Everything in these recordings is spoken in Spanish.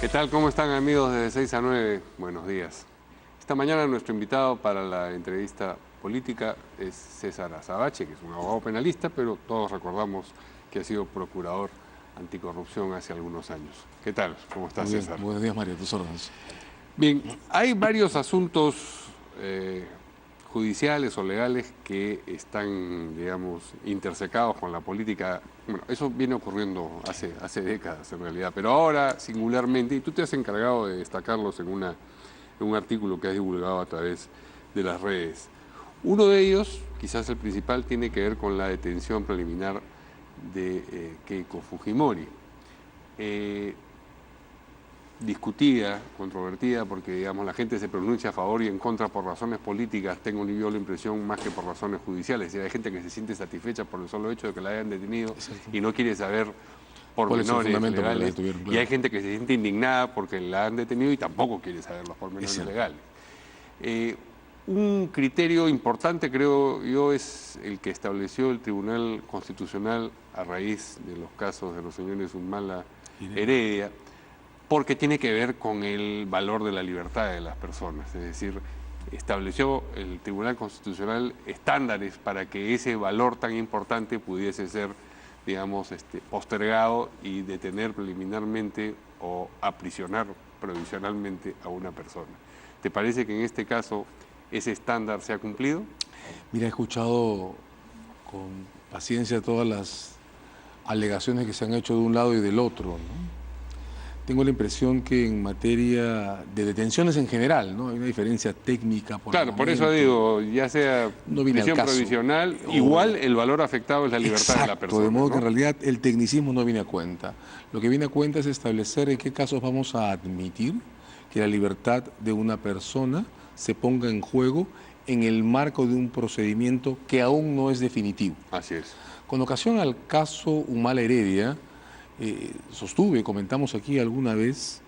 ¿Qué tal? ¿Cómo están, amigos? Desde 6 a 9, buenos días. Esta mañana nuestro invitado para la entrevista política es César Azabache, que es un abogado penalista, pero todos recordamos que ha sido procurador anticorrupción hace algunos años. ¿Qué tal? ¿Cómo estás, Muy bien. César? Buenos días, Mario, tus órdenes. Bien, hay varios asuntos judiciales o legales que están, digamos, intersecados con la política. Bueno, eso viene ocurriendo hace décadas en realidad, pero ahora singularmente, y tú te has encargado de destacarlos en un artículo que has divulgado a través de las redes. Uno de ellos, quizás el principal, tiene que ver con la detención preliminar de Keiko Fujimori. Discutida, controvertida, porque digamos la gente se pronuncia a favor y en contra por razones políticas, tengo yo la impresión, más que por razones judiciales. Y hay gente que se siente satisfecha por el solo hecho de que la hayan detenido y no quiere saber pormenores legales. Y hay gente que se siente indignada porque la han detenido y tampoco quiere saber los pormenores legales. Un criterio importante, creo yo, es el que estableció el Tribunal Constitucional a raíz de los casos de los señores Humala Heredia, porque tiene que ver con el valor de la libertad de las personas. Es decir, estableció el Tribunal Constitucional estándares para que ese valor tan importante pudiese ser, digamos, postergado y detener preliminarmente o aprisionar provisionalmente a una persona. ¿Te parece que en este caso ese estándar se ha cumplido? Mira, he escuchado con paciencia todas las alegaciones que se han hecho de un lado y del otro, ¿no? Tengo la impresión que en materia de detenciones en general, ¿no? Hay una diferencia técnica. Claro, por eso digo, ya sea prisión provisional, igual el valor afectado es la libertad de la persona. De modo que ¿no? en realidad el tecnicismo no viene a cuenta. Lo que viene a cuenta es establecer en qué casos vamos a admitir que la libertad de una persona se ponga en juego en el marco de un procedimiento que aún no es definitivo. Así es. Con ocasión al caso Humala Heredia, comentamos aquí alguna vez,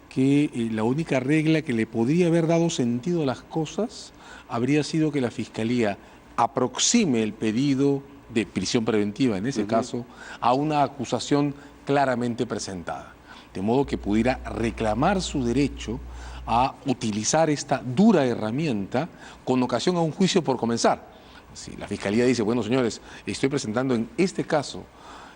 que la única regla que le podría haber dado sentido a las cosas habría sido que la Fiscalía aproxime el pedido de prisión preventiva, en ese caso, a una acusación claramente presentada, de modo que pudiera reclamar su derecho a utilizar esta dura herramienta con ocasión a un juicio por comenzar. Si la Fiscalía dice, bueno, señores, estoy presentando en este caso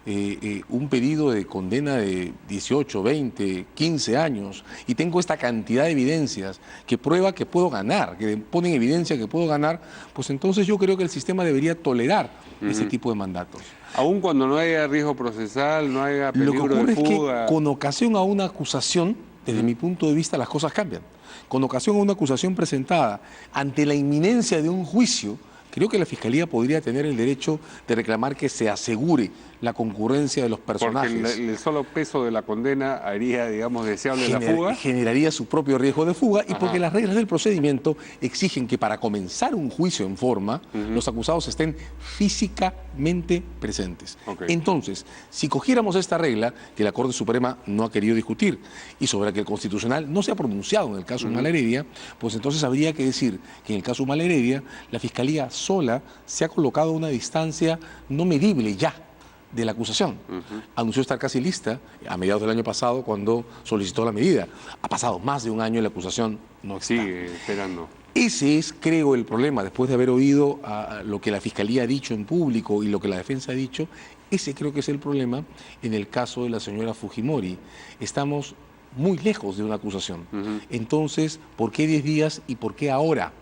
un pedido de condena de 18, 20, 15 años y tengo esta cantidad de evidencias que prueba que puedo ganar, que ponen evidencia que puedo ganar, pues entonces yo creo que el sistema debería tolerar ese tipo de mandatos. Aún cuando no haya riesgo procesal, no haya peligro de fuga. Lo que ocurre es que con ocasión a una acusación, desde mi punto de vista, las cosas cambian. Con ocasión a una acusación presentada ante la inminencia de un juicio, creo que la Fiscalía podría tener el derecho de reclamar que se asegure la concurrencia de los personajes. Porque el solo peso de la condena haría, digamos, deseable la fuga. Generaría su propio riesgo de fuga y porque las reglas del procedimiento exigen que para comenzar un juicio en forma, los acusados estén físicamente presentes. Entonces, si cogiéramos esta regla, que la Corte Suprema no ha querido discutir y sobre la que el Constitucional no se ha pronunciado en el caso Humala Heredia, pues entonces habría que decir que en el caso Humala Heredia, la Fiscalía sola se ha colocado a una distancia no medible ya de la acusación. Anunció estar casi lista a mediados del año pasado cuando solicitó la medida. Ha pasado más de un año y la acusación no está. Sigue esperando. Ese es, creo, el problema. Después de haber oído lo que la Fiscalía ha dicho en público y lo que la defensa ha dicho, ese creo que es el problema en el caso de la señora Fujimori. Estamos muy lejos de una acusación. Entonces, ¿por qué 10 días y por qué ahora?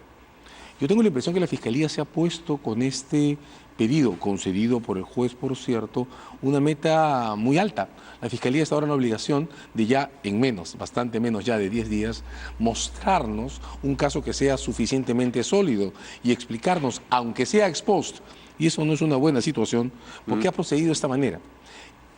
Yo tengo la impresión que la Fiscalía se ha puesto con este pedido, concedido por el juez, por cierto, una meta muy alta. La Fiscalía está ahora en la obligación de ya en menos, bastante menos ya de 10 días, mostrarnos un caso que sea suficientemente sólido y explicarnos, aunque sea ex post, y eso no es una buena situación, por qué ha procedido de esta manera.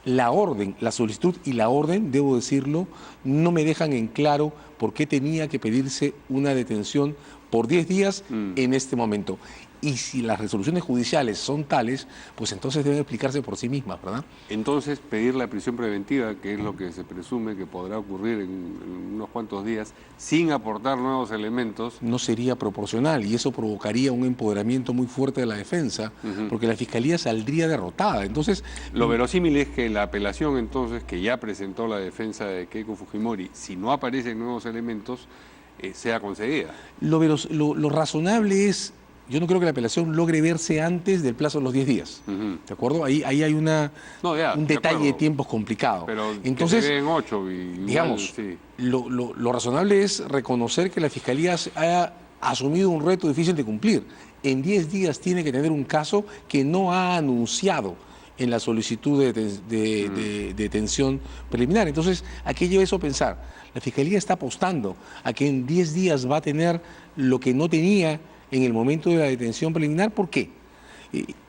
La orden, la solicitud y la orden, debo decirlo, no me dejan en claro por qué tenía que pedirse una detención por 10 días en este momento. Y si las resoluciones judiciales son tales, pues entonces deben explicarse por sí mismas, ¿verdad? Entonces, pedir la prisión preventiva, que es lo que se presume que podrá ocurrir en unos cuantos días, sin aportar nuevos elementos, no sería proporcional y eso provocaría un empoderamiento muy fuerte de la defensa, porque la Fiscalía saldría derrotada. Entonces, lo verosímil es que la apelación, entonces, que ya presentó la defensa de Keiko Fujimori, si no aparecen nuevos elementos, sea concedida. Lo razonable es, yo no creo que la apelación logre verse antes del plazo de los 10 días, ¿de acuerdo? Ahí hay un detalle de tiempos complicado. Pero entonces, que se den 8 y igual, digamos, sí. lo razonable es reconocer que la Fiscalía haya asumido un reto difícil de cumplir. En 10 días tiene que tener un caso que no ha anunciado en la solicitud de detención preliminar. Entonces, ¿a qué lleva eso a pensar? La Fiscalía está apostando a que en 10 días va a tener lo que no tenía en el momento de la detención preliminar. ¿Por qué?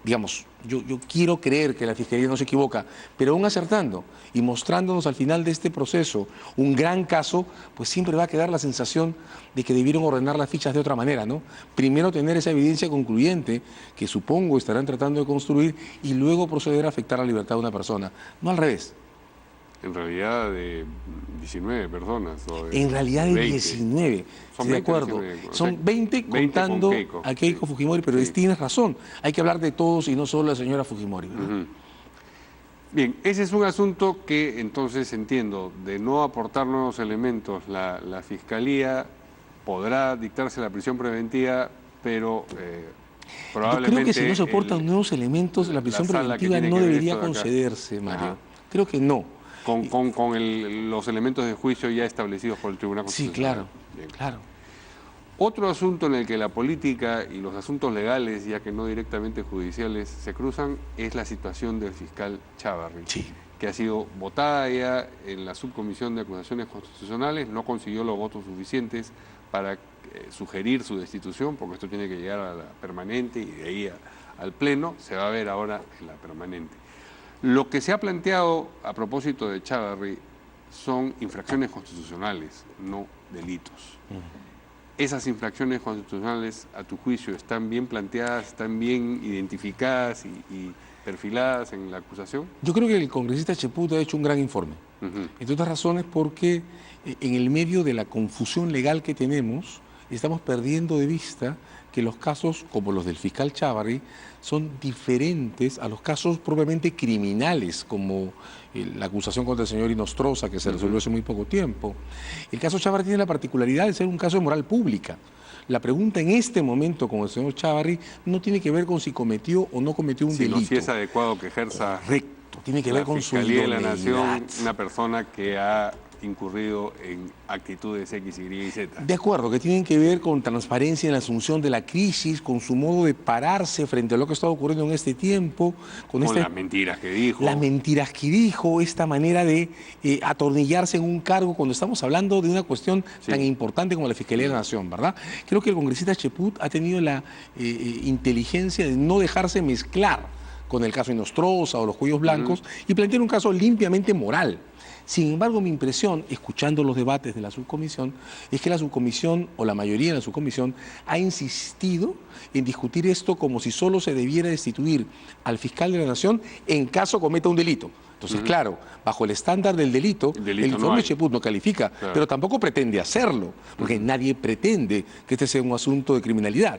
Digamos, yo quiero creer que la Fiscalía no se equivoca, pero aún acertando y mostrándonos al final de este proceso un gran caso, pues siempre va a quedar la sensación de que debieron ordenar las fichas de otra manera, ¿no? Primero tener esa evidencia concluyente, que supongo estarán tratando de construir, y luego proceder a afectar la libertad de una persona, no al revés. En realidad de 19 personas. En realidad de 19, son de 20, acuerdo. 19, son 20 contando a Keiko Fujimori, pero tienes razón, hay que hablar de todos y no solo de la señora Fujimori, ¿verdad? Bien, ese es un asunto que entonces entiendo, de no aportar nuevos elementos, la Fiscalía podrá dictarse la prisión preventiva, pero probablemente... Yo creo que si no se aportan nuevos elementos, la prisión preventiva no debería concederse, Mario. Creo que no. Con los elementos de juicio ya establecidos por el Tribunal Constitucional. Sí, claro, claro. Otro asunto en el que la política y los asuntos legales, ya que no directamente judiciales, se cruzan, es la situación del fiscal Chávarri, que ha sido votada ya en la subcomisión de acusaciones constitucionales, no consiguió los votos suficientes para sugerir su destitución, porque esto tiene que llegar a la permanente y de ahí al pleno, se va a ver ahora en la permanente. Lo que se ha planteado a propósito de Chávarri son infracciones constitucionales, no delitos. ¿Esas infracciones constitucionales, a tu juicio, están bien planteadas, están bien identificadas y perfiladas en la acusación? Yo creo que el congresista Cheput ha hecho un gran informe. Entre otras razones porque en el medio de la confusión legal que tenemos, estamos perdiendo de vista que los casos como los del fiscal Chávarri son diferentes a los casos propiamente criminales, como la acusación contra el señor Inostroza, que se resolvió hace muy poco tiempo. El caso Chávarri tiene la particularidad de ser un caso de moral pública. La pregunta en este momento con el señor Chávarri no tiene que ver con si cometió o no cometió un delito. Si es adecuado que ejerza... Correcto, tiene que ver con su Fiscalía idoneidad. de la Nación, una persona que ha incurrido en actitudes X, Y y Z. De acuerdo, que tienen que ver con transparencia en la asunción de la crisis, con su modo de pararse frente a lo que está ocurriendo en este tiempo. Con las mentiras que dijo. Las mentiras que dijo, esta manera de atornillarse en un cargo cuando estamos hablando de una cuestión tan importante como la Fiscalía de la Nación, ¿verdad? Creo que el congresista Cheput ha tenido la inteligencia de no dejarse mezclar con el caso Inostroza o los cuellos blancos y plantear un caso limpiamente moral. Sin embargo, mi impresión, escuchando los debates de la subcomisión, es que la subcomisión, o la mayoría de la subcomisión, ha insistido en discutir esto como si solo se debiera destituir al fiscal de la Nación en caso cometa un delito. Entonces, claro, bajo el estándar del delito, el informe Cheput no califica, pero tampoco pretende hacerlo, porque nadie pretende que este sea un asunto de criminalidad.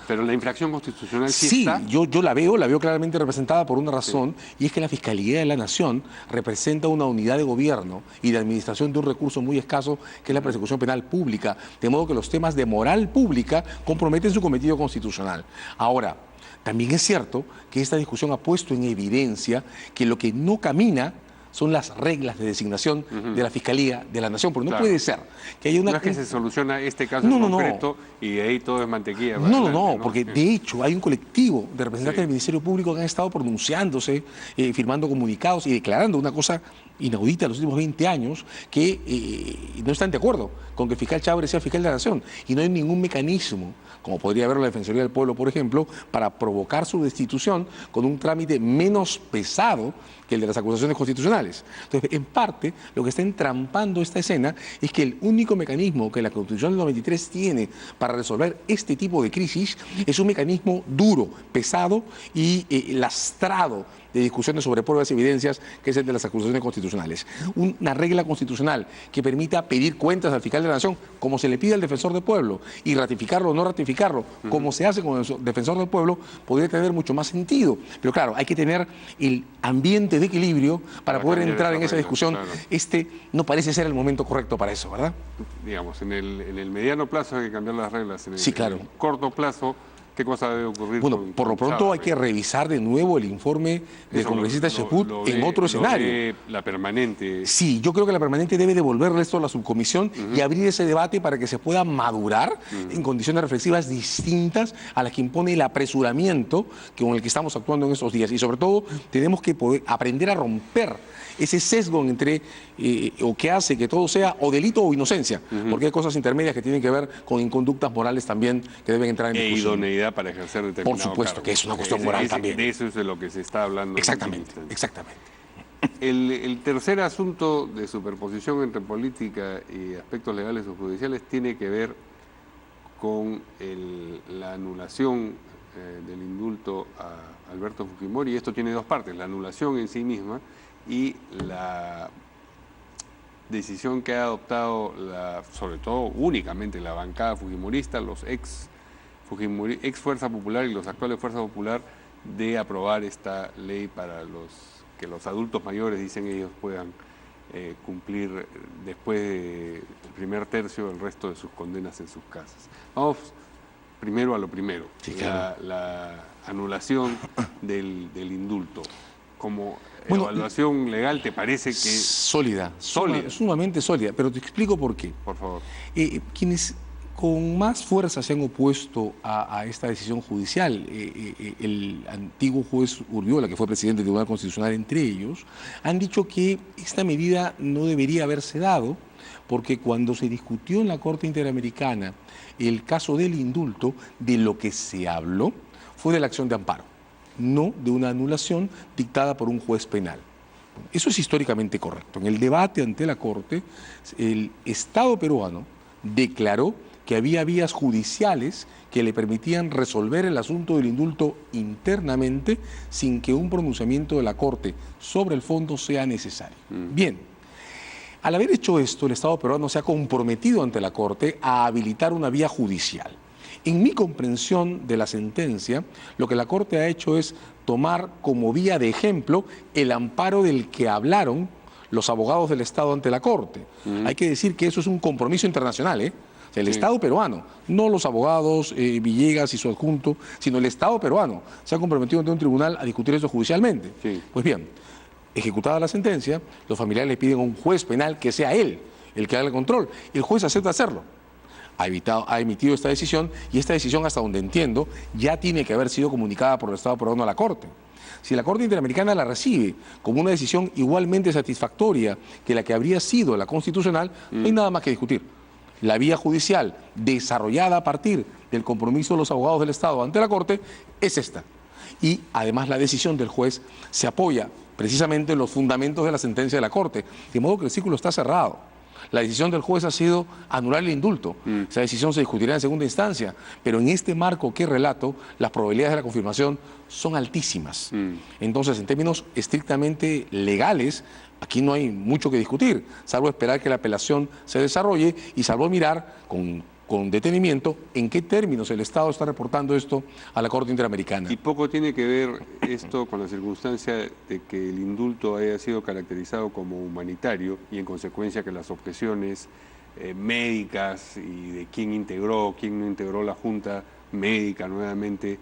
Pero la infracción constitucional sí está. Yo la veo claramente representada por una razón, y es que la Fiscalía de la Nación representa una unidad de gobierno y de administración de un recurso muy escaso, que es la persecución penal pública, de modo que los temas de moral pública comprometen su cometido constitucional. Ahora, también es cierto que esta discusión ha puesto en evidencia que lo que no camina son las reglas de designación de la Fiscalía de la Nación, porque no puede ser que haya una... No es que se soluciona este caso en concreto y de ahí todo es mantequilla. No, porque de hecho hay un colectivo de representantes del Ministerio Público que han estado pronunciándose, firmando comunicados y declarando una cosa inaudita en los últimos 20 años que no están de acuerdo con que el fiscal Chávez sea fiscal de la Nación y no hay ningún mecanismo, como podría haber la Defensoría del Pueblo, por ejemplo, para provocar su destitución con un trámite menos pesado que el de las acusaciones constitucionales. Entonces, en parte, lo que está entrampando esta escena es que el único mecanismo que la Constitución del 93 tiene para resolver este tipo de crisis es un mecanismo duro, pesado y lastrado de discusiones sobre pruebas y evidencias, que es el de las acusaciones constitucionales. Una regla constitucional que permita pedir cuentas al fiscal de la Nación, como se le pide al defensor del pueblo, y ratificarlo o no ratificarlo, como se hace con el defensor del pueblo, podría tener mucho más sentido. Pero claro, hay que tener el ambiente de equilibrio para poder entrar en esa discusión. Claro. Este no parece ser el momento correcto para eso, ¿verdad? Digamos, en el mediano plazo hay que cambiar las reglas. En sí, claro. En el corto plazo, ¿qué cosa debe ocurrir? Bueno, por lo pronto hay que revisar de nuevo el informe del congresista Cheput en otro escenario. La permanente. Sí, yo creo que la permanente debe devolverle esto a la subcomisión y abrir ese debate para que se pueda madurar en condiciones reflexivas distintas a las que impone el apresuramiento con el que estamos actuando en estos días. Y sobre todo tenemos que poder aprender a romper ese sesgo entre o que hace que todo sea o delito o inocencia, porque hay cosas intermedias que tienen que ver con inconductas morales también que deben entrar en discusión. Idoneidad para ejercer determinado Por supuesto, cargo. Que es una cuestión moral también. De eso es de lo que se está hablando. Exactamente, exactamente. El tercer asunto de superposición entre política y aspectos legales o judiciales tiene que ver con la anulación del indulto a Alberto Fujimori. Esto tiene dos partes, la anulación en sí misma y la decisión que ha adoptado, sobre todo únicamente la bancada fujimorista, los ex Fuerza Popular y los actuales Fuerza Popular, de aprobar esta ley para que los adultos mayores, dicen ellos, puedan cumplir después del primer tercio el resto de sus condenas en sus casas. Vamos primero a lo primero, sí, claro. la anulación del indulto. Como evaluación legal, ¿te parece que...? Sólida. Sumamente sólida, pero te explico por qué. Por favor. Quienes con más fuerza se han opuesto a esta decisión judicial, el antiguo juez Urbiola, que fue presidente del Tribunal Constitucional entre ellos, han dicho que esta medida no debería haberse dado, porque cuando se discutió en la Corte Interamericana el caso del indulto, de lo que se habló fue de la acción de amparo, no de una anulación dictada por un juez penal. Eso es históricamente correcto. En el debate ante la Corte, el Estado peruano declaró que había vías judiciales que le permitían resolver el asunto del indulto internamente sin que un pronunciamiento de la Corte sobre el fondo sea necesario. Bien, al haber hecho esto, el Estado peruano se ha comprometido ante la Corte a habilitar una vía judicial. En mi comprensión de la sentencia, lo que la Corte ha hecho es tomar como vía de ejemplo el amparo del que hablaron los abogados del Estado ante la Corte. Hay que decir que eso es un compromiso internacional, O sea, el Estado peruano, no los abogados Villegas y su adjunto, sino el Estado peruano se ha comprometido ante un tribunal a discutir eso judicialmente. Sí. Pues bien, ejecutada la sentencia, los familiares le piden a un juez penal que sea él el que haga el control. El juez acepta hacerlo. Ha emitido esta decisión y esta decisión, hasta donde entiendo, ya tiene que haber sido comunicada por el Estado peruano a la Corte. Si la Corte Interamericana la recibe como una decisión igualmente satisfactoria que la que habría sido la constitucional, no hay nada más que discutir. La vía judicial desarrollada a partir del compromiso de los abogados del Estado ante la Corte es esta. Y además la decisión del juez se apoya precisamente en los fundamentos de la sentencia de la Corte, de modo que el círculo está cerrado. La decisión del juez ha sido anular el indulto. Esa decisión se discutirá en segunda instancia, pero en este marco que relato, las probabilidades de la confirmación son altísimas. Entonces, en términos estrictamente legales, aquí no hay mucho que discutir, salvo esperar que la apelación se desarrolle y salvo mirar con detenimiento en qué términos el Estado está reportando esto a la Corte Interamericana. Y poco tiene que ver esto con la circunstancia de que el indulto haya sido caracterizado como humanitario y en consecuencia que las objeciones médicas y de quién no integró la Junta Médica nuevamente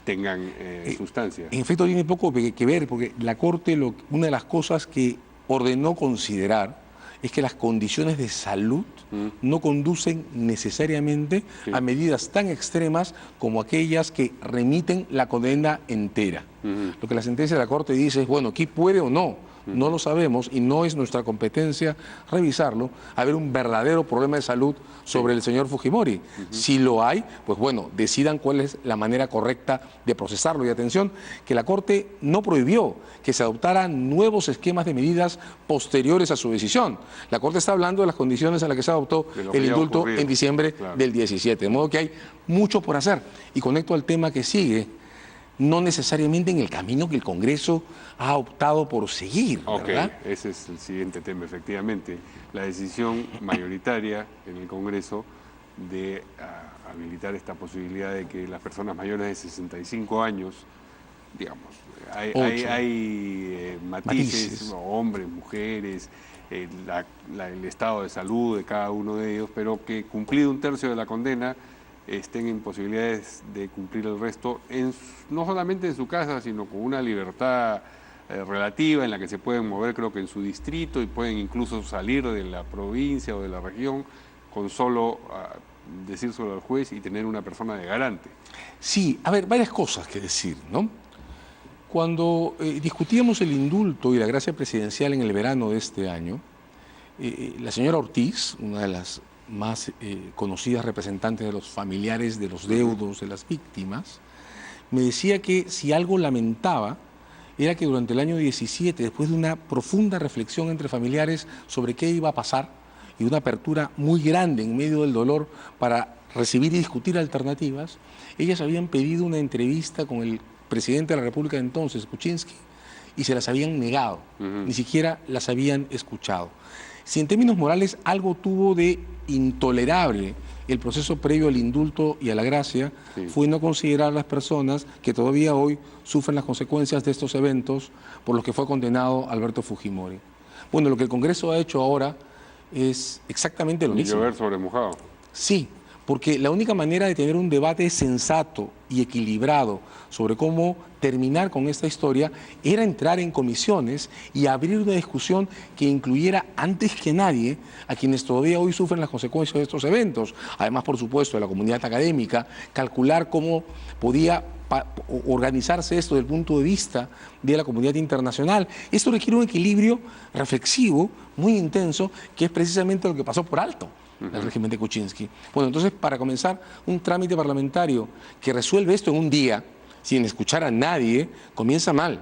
tengan sustancia. En efecto, tiene poco que ver, porque la Corte, una de las cosas que ordenó considerar es que las condiciones de salud no conducen necesariamente a medidas tan extremas como aquellas que remiten la condena entera. Lo que la sentencia de la Corte dice es, bueno, aquí puede o no no lo sabemos y no es nuestra competencia revisarlo, haber un verdadero problema de salud sobre el señor Fujimori. Si lo hay, pues bueno, decidan cuál es la manera correcta de procesarlo. Y atención, que la Corte no prohibió que se adoptaran nuevos esquemas de medidas posteriores a su decisión. La Corte está hablando de las condiciones en las que se adoptó el indulto en diciembre del 17. De modo que hay mucho por hacer. Y conecto al tema que sigue, no necesariamente en el camino que el Congreso ha optado por seguir, ¿verdad? Ese es el siguiente tema, efectivamente. La decisión mayoritaria en el Congreso de habilitar esta posibilidad de que las personas mayores de 65 años, digamos, hay matices, hombres, mujeres, el estado de salud de cada uno de ellos, pero que cumplido un tercio de la condena, estén en posibilidades de cumplir el resto, no solamente en su casa, sino con una libertad relativa en la que se pueden mover, creo que en su distrito, y pueden incluso salir de la provincia o de la región con solo decírselo al juez y tener una persona de garante. Sí, a ver, varias cosas que decir, ¿no? Cuando discutíamos el indulto y la gracia presidencial en el verano de este año, la señora Ortiz, una de las más conocidas representantes de los familiares de los deudos, de las víctimas, me decía que si algo lamentaba era que durante el año 17, después de una profunda reflexión entre familiares sobre qué iba a pasar y una apertura muy grande en medio del dolor para recibir y discutir alternativas, ellas habían pedido una entrevista con el presidente de la República de entonces, Kuczynski, y se las habían negado, ni siquiera las habían escuchado. Si en términos morales algo tuvo de intolerable el proceso previo al indulto y a la gracia, fue no considerar a las personas que todavía hoy sufren las consecuencias de estos eventos por los que fue condenado Alberto Fujimori. Bueno, lo que el Congreso ha hecho ahora es exactamente lo mismo. Llover sobre mojado. Sí, porque la única manera de tener un debate sensato y equilibrado sobre cómo terminar con esta historia era entrar en comisiones y abrir una discusión que incluyera antes que nadie a quienes todavía hoy sufren las consecuencias de estos eventos. Además, por supuesto, de la comunidad académica, calcular cómo podía organizarse esto desde el punto de vista de la comunidad internacional. Esto requiere un equilibrio reflexivo muy intenso, que es precisamente lo que pasó por alto el régimen de Kuczynski. Bueno, entonces, para comenzar, un trámite parlamentario que resuelve esto en un día, sin escuchar a nadie, comienza mal.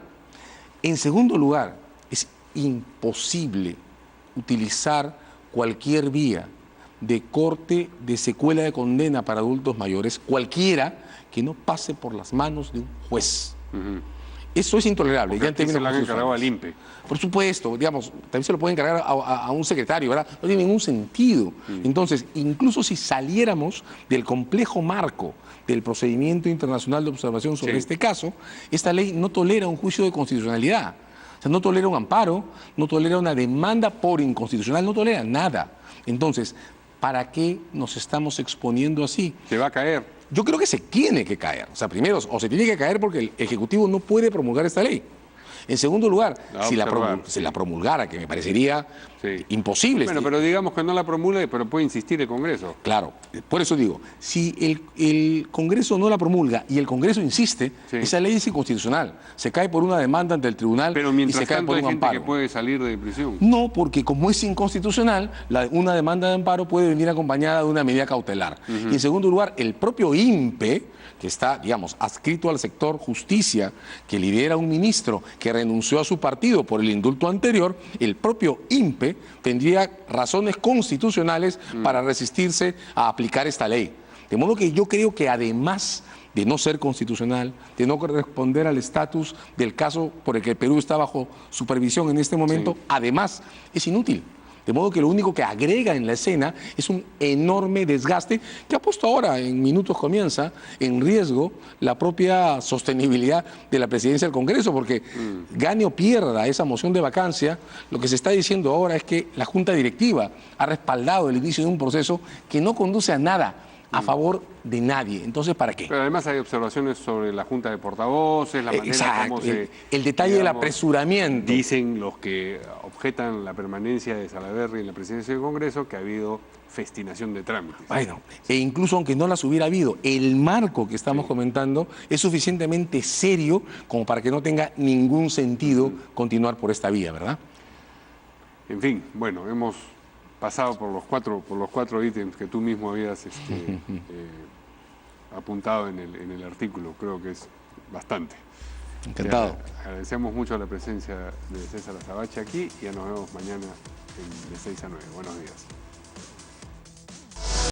En segundo lugar, es imposible utilizar cualquier vía de corte de secuela de condena para adultos mayores, cualquiera que no pase por las manos de un juez. Eso es intolerable. Porque ya en términos se la han encargado al INPE. Por supuesto, digamos, también se lo pueden encargar a un secretario, ¿verdad? No tiene ningún sentido. Entonces, incluso si saliéramos del complejo marco del procedimiento internacional de observación sobre este caso, esta ley no tolera un juicio de constitucionalidad. O sea, no tolera un amparo, no tolera una demanda por inconstitucional, no tolera nada. Entonces, ¿para qué nos estamos exponiendo así? Se va a caer. Yo creo que se tiene que caer. O sea, primero, o se tiene que caer porque el Ejecutivo no puede promulgar esta ley. En segundo lugar, si la promulgara, que me parecería imposible. Bueno, pero digamos que no la promulgue, pero puede insistir el Congreso. Claro, por eso digo, si el Congreso no la promulga y el Congreso insiste, esa ley es inconstitucional. Se cae por una demanda ante el tribunal y se cae por un amparo. Pero mientras tanto hay gente que puede salir de prisión. No, porque como es inconstitucional, una demanda de amparo puede venir acompañada de una medida cautelar. Y en segundo lugar, el propio INPE, que está, digamos, adscrito al sector justicia, que lidera un ministro que renunció a su partido por el indulto anterior, el propio INPE tendría razones constitucionales para resistirse a aplicar esta ley. De modo que yo creo que además de no ser constitucional, de no corresponder al estatus del caso por el que el Perú está bajo supervisión en este momento, además es inútil. De modo que lo único que agrega en la escena es un enorme desgaste que ha puesto ahora, en minutos comienza, en riesgo la propia sostenibilidad de la presidencia del Congreso, porque gane o pierda esa moción de vacancia, lo que se está diciendo ahora es que la Junta Directiva ha respaldado el inicio de un proceso que no conduce a nada, a favor de nadie. Entonces, ¿para qué? Pero además hay observaciones sobre la Junta de Portavoces, la manera Exacto, como se... el detalle del apresuramiento. Dicen los que objetan la permanencia de Salaverry en la presidencia del Congreso que ha habido festinación de trámites. Bueno, e incluso aunque no las hubiera habido, el marco que estamos comentando es suficientemente serio como para que no tenga ningún sentido continuar por esta vía, ¿verdad? En fin, bueno, hemos pasado por los cuatro ítems que tú mismo habías apuntado en el artículo. Creo que es bastante. Encantado. Agradecemos mucho la presencia de César Azabache aquí y ya nos vemos mañana de 6 a 9. Buenos días.